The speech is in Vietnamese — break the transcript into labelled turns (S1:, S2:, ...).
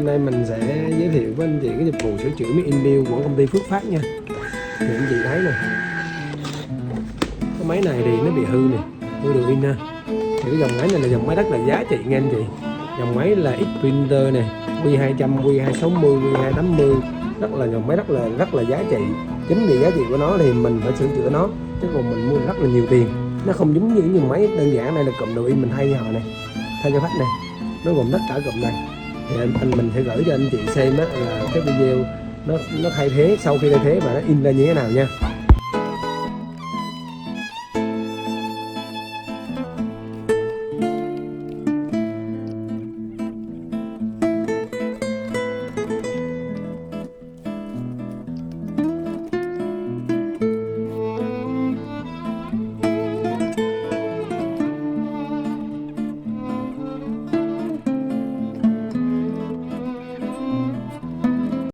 S1: Hôm nay mình sẽ giới thiệu với anh chị cái dịch vụ sửa chữa máy in bill của công ty Phước Phát nha. Thì anh chị thấy nè, cái máy này thì nó bị hư nè, hư đường in ha. Thì cái dòng máy này là dòng máy rất là giá trị nha anh chị. Dòng máy là X printer nè, Q200, Q260, Q280, rất là dòng máy rất là giá trị. Chính vì giá trị của nó thì mình phải sửa chữa nó, chứ còn mình mua rất là nhiều tiền. Nó không giống như những máy đơn giản này là cụm đồ in mình thay cho họ này, thay cho khách này, nó gồm tất cả cụm này. Thì mình sẽ gửi cho anh chị xem á, là cái video nó thay thế, sau khi thay thế và nó in ra như thế nào nha.